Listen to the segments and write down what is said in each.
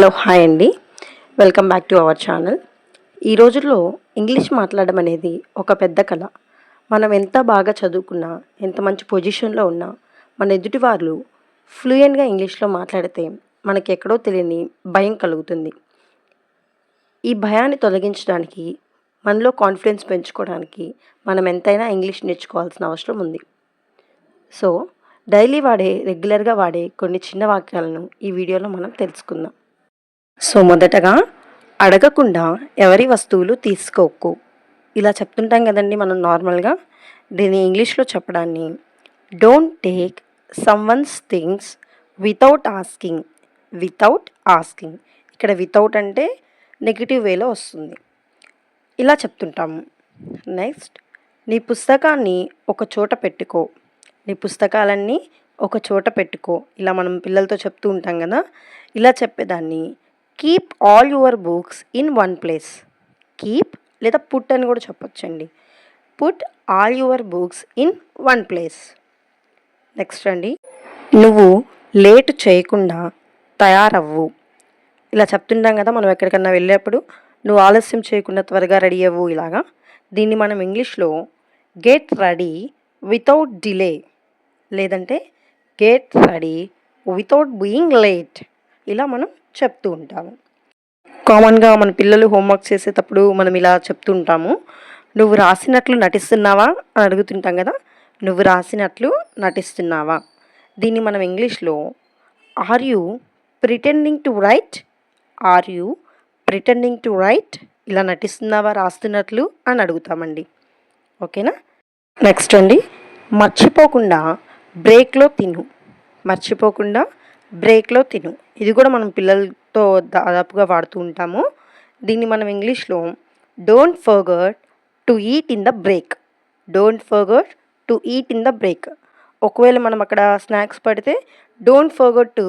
Hello hi అండి. Welcome back to our channel. ఈ రోజుల్లో ఇంగ్లీష్ మాట్లాడడం అనేది ఒక పెద్ద కళ. మనం ఎంత బాగా చదువుకున్నా, ఎంత మంచి పొజిషన్లో ఉన్నా, మన ఎదుటి వాళ్ళు ఫ్లూయెంట్గా ఇంగ్లీష్లో మాట్లాడితే మనకి ఎక్కడో తెలియని భయం కలుగుతుంది. ఈ భయాన్ని తొలగించడానికి, మనలో కాన్ఫిడెన్స్ పెంచుకోవడానికి మనం ఎంతైనా ఇంగ్లీష్ నేర్చుకోవాల్సిన అవసరం ఉంది. సో రెగ్యులర్గా వాడే కొన్ని చిన్న వాక్యాలను ఈ వీడియోలో మనం తెలుసుకుందాం. సో మొదటగా, అడగకుండా ఎవరి వస్తువులు తీసుకోకు. ఇలా చెప్తుంటాం కదండి మనం నార్మల్గా. దీన్ని ఇంగ్లీష్లో చెప్పడాన్ని don't take someone's things without asking. Without asking, ఇక్కడ వితౌట్ అంటే నెగిటివ్ వేలో వస్తుంది. ఇలా చెప్తుంటాము. నెక్స్ట్, నీ పుస్తకాన్ని ఒక చోట పెట్టుకో. నీ పుస్తకాలన్నీ ఒక చోట పెట్టుకో. ఇలా మనం పిల్లలతో చెప్తూ ఉంటాం కదా. ఇలా చెప్పేదాన్ని keep all your books in one place. Keep లేదా పుట్ అని కూడా చెప్పొచ్చండి. Put all your books in one place. Next అండి, నువ్వు లేట్ చేయకుండా తయారవ్వు. ఇలా చెప్తుంటాం కదా మనం ఎక్కడికన్నా వెళ్ళేప్పుడు, నువ్వు ఆలస్యం చేయకుండా త్వరగా రెడీ అవ్వు ఇలాగా. దీన్ని మనం ఇంగ్లీష్లో గెట్ రెడీ వితౌట్ డిలే, లేదంటే get ready without being late, ఇలా మనం చెప్తూ ఉంటాము. కామన్గా మన పిల్లలు హోంవర్క్ చేసేటప్పుడు మనం ఇలా చెప్తూ ఉంటాము. నువ్వు రాసినట్లు నటిస్తున్నావా అని అడుగుతుంటాం కదా. నువ్వు రాసినట్లు నటిస్తున్నావా. దీన్ని మనం ఇంగ్లీష్లో are you pretending to write, are you pretending to write, ఇలా నటిస్తున్నావా రాస్తున్నట్లు అని అడుగుతామండి. ఓకేనా. నెక్స్ట్ అండి, మర్చిపోకుండా బ్రేక్లో తిను. మర్చిపోకుండా బ్రేక్లో తిను. ఇది కూడా మనం పిల్లలతో దాదాపుగా వాడుతూ ఉంటాము. దీన్ని మనం ఇంగ్లీష్లో don't forget to eat in the break. Don't forget to eat in the break. ఒకవేళ మనం అక్కడ స్నాక్స్ పడితే don't forget to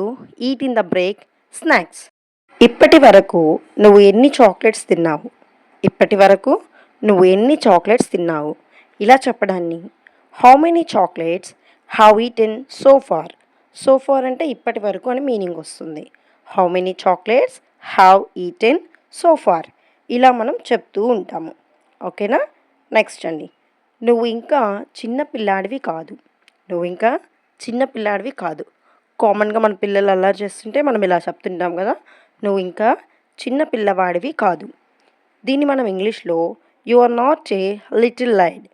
eat in the break snacks. ఇప్పటి వరకు నువ్వు ఎన్ని చాక్లెట్స్ తిన్నావు. ఇప్పటి వరకు నువ్వు ఎన్ని చాక్లెట్స్ తిన్నావు. ఇలా చెప్పడాన్ని how many chocolates have eaten so far. So far అంటే ఇప్పటి వరకు అని మీనింగ్ వస్తుంది. How many chocolates have eaten so far, ఇలా మనం చెప్తూ ఉంటాము. ఓకేనా. నెక్స్ట్ అండి, నువ్వు ఇంకా చిన్న పిల్లాడివి కాదు. నువ్వు ఇంకా చిన్న పిల్లాడివి కాదు. కామన్గా మన పిల్లలు అల్లరి చేస్తుంటే మనం ఇలా చెప్తుంటాం కదా, నువ్వు ఇంకా చిన్న పిల్లవాడివి కాదు. దీన్ని మనం ఇంగ్లీష్లో you are not a little laid.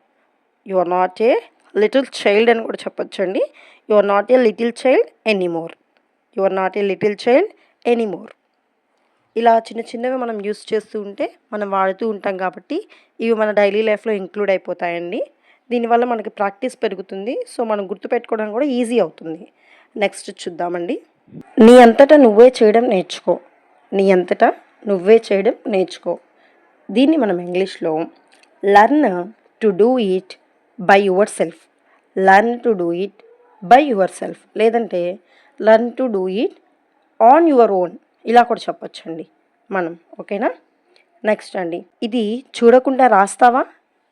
You are not a little child అని కూడా చెప్పొచ్చండి. You are not a little child anymore. You are not a little child anymore. ఇలా చిన్న చిన్నవి మనం యూస్ చేస్తూ ఉంటే మనం వాడుతూ ఉంటాం కాబట్టి ఇవి మన డైలీ లైఫ్లో ఇంక్లూడ్ అయిపోతాయండి. దీనివల్ల మనకి ప్రాక్టీస్ పెరుగుతుంది. సో మనం గుర్తుపెట్టుకోవడానికి కూడా ఈజీ అవుతుంది. నెక్స్ట్ చూద్దామండి. నీ అంతటా నువ్వే చేయడం నేర్చుకో. నీ అంతటా నువ్వే చేయడం నేర్చుకో. దీన్ని మనం ఇంగ్లీష్లో learn to do it by yourself. Learn to do it by yourself, లేదంటే learn to do it on your own, ఇలా కూడా చెప్పొచ్చండి మనం. ఓకేనా. నెక్స్ట్ అండి, ఇది చూడకుండా రాస్తావా.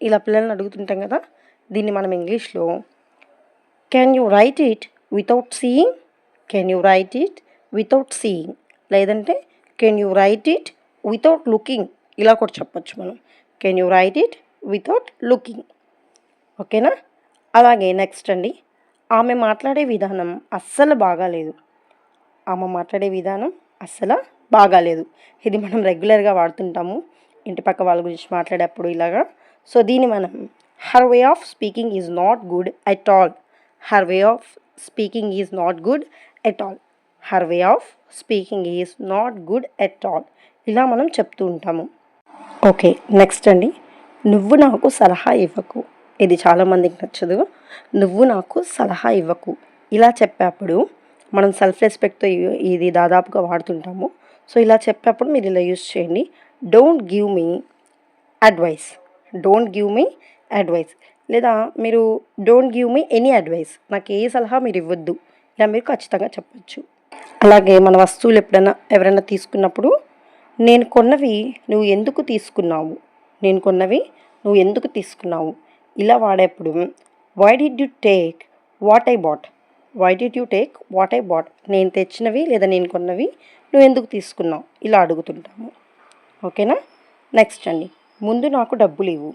ఇలా పిల్లల్ని అడుగుతుంటాం కదా. దీన్ని మనం ఇంగ్లీష్లో can you write it without seeing. Can you write it without seeing, లేదంటే can you write it without looking, ఇలా కూడా చెప్పొచ్చు మనం. Can you write it without looking. ఓకేనా. అలాగే నెక్స్ట్ అండి, ఆమె మాట్లాడే విధానం అస్సలు బాగాలేదు. ఆమె మాట్లాడే విధానం అస్సలు బాగాలేదు. ఇది మనం రెగ్యులర్గా వాడుతుంటాము ఇంటి పక్క వాళ్ళ గురించి మాట్లాడేటప్పుడు ఇలాగా. సో దీన్ని మనం her way of speaking is not good at all. Her way of speaking is not good at all. Her way of speaking is not good at all, ఇలా మనం చెప్తూ ఉంటాము. ఓకే. నెక్స్ట్ అండి, నువ్వు నాకు సలహా ఇవ్వకు. ఇది చాలామందికి నచ్చదు. నువ్వు నాకు సలహా ఇవ్వకు, ఇలా చెప్పేప్పుడు మనం సెల్ఫ్ రెస్పెక్ట్తో ఇది దాదాపుగా వాడుతుంటాము. సో ఇలా చెప్పేప్పుడు మీరు ఇలా యూస్ చేయండి. Don't give me advice. Don't give me advice, లేదా మీరు don't give me any advice. నాకు ఏ సలహా మీరు ఇవ్వద్దు, ఇలా మీరు ఖచ్చితంగా చెప్పచ్చు. అలాగే మన వస్తువులు ఎవరైనా తీసుకున్నప్పుడు నేను కొన్నవి నువ్వు ఎందుకు తీసుకున్నావు. నేను కొన్నవి నువ్వు ఎందుకు తీసుకున్నావు, ఇలా వాడేప్పుడు why did you take what I bought. Why did you take what I bought? నేను తెచ్చినవి లేదా నేను కొన్నవి నువ్వు ఎందుకు తీసుకున్నావు? ఇలా అడుగుతుంటాము. ఓకేనా? నెక్స్ట్ అండి, ముందు నాకు డబ్బులు ఇవ్వు.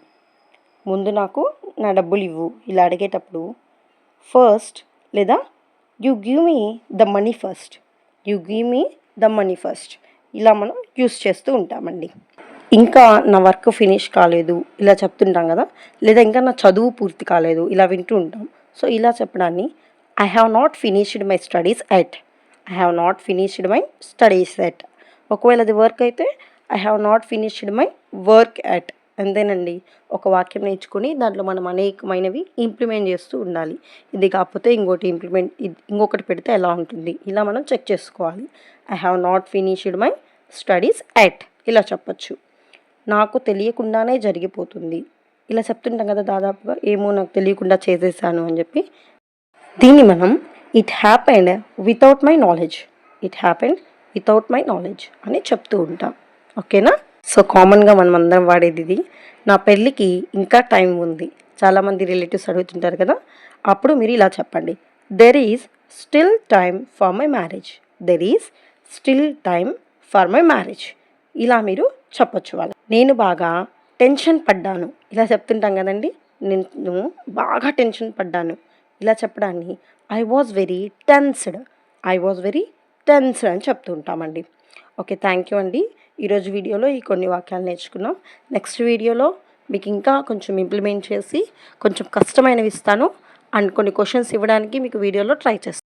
ముందు నాకు నా డబ్బులు ఇవ్వు ఇలా అడిగేటప్పుడు ఫస్ట్ లేదా you give me the money first, you give me the money first ఇలా మనం యూస్ చేస్తూ ఉంటామండి. ఇంకా నా వర్క్ ఫినిష్ కాలేదు ఇలా చెప్తుంటాం కదా, లేదా ఇంకా నా చదువు పూర్తి కాలేదు ఇలా వింటూ ఉంటాం. సో ఇలా చెప్పడాన్ని I have not finished my studies yet, I have not finished my studies yet. ఒకవేళ అది వర్క్ అయితే I have not finished my work yet. అంతేనండి. ఒక వాక్యం నేర్చుకొని దాంట్లో మనం అనేకమైనవి ఇంప్లిమెంట్ చేస్తూ ఉండాలి. ఇది కాకపోతే ఇంకొకటి పెడితే ఎలా ఉంటుంది ఇలా మనం చెక్ చేసుకోవాలి. I have not finished my studies at ఇలా చెప్పచ్చు. నాకు తెలియకుండానే జరిగిపోతుంది ఇలా చెప్తుంటాం కదా, దాదాపుగా ఏమో నాకు తెలియకుండా చేసేసాను అని చెప్పి. దీన్ని మనం it happened without my knowledge, it happened without my knowledge అని చెప్తూ ఉంటాం. ఓకేనా? సో కామన్గా మనం అందరం వాడేది ఇది. నా పెళ్ళికి ఇంకా టైం ఉంది, చాలామంది రిలేటివ్స్ అడుగుతుంటారు కదా, అప్పుడు మీరు ఇలా చెప్పండి, there is still time for my marriage, there is still time for my marriage ఇలా మీరు చెప్పొచ్చు వాళ్ళు. నేను బాగా టెన్షన్ పడ్డాను ఇలా చెప్తుంటాం కదండి, నేను బాగా టెన్షన్ పడ్డాను ఇలా చెప్పడాన్ని I was very tensed, I was very tensed అని చెప్తూ ఉంటామండి. ఓకే, థ్యాంక్ యూ అండి. ఈరోజు వీడియోలో ఈ కొన్ని వాక్యాలు నేర్చుకున్నాం. నెక్స్ట్ వీడియోలో మీకు ఇంకా కొంచెం ఇంప్లిమెంట్ చేసి కొంచెం కష్టమైనవి ఇస్తాను అండ్ కొన్ని క్వశ్చన్స్ ఇవ్వడానికి మీకు వీడియోలో ట్రై చేస్తాను.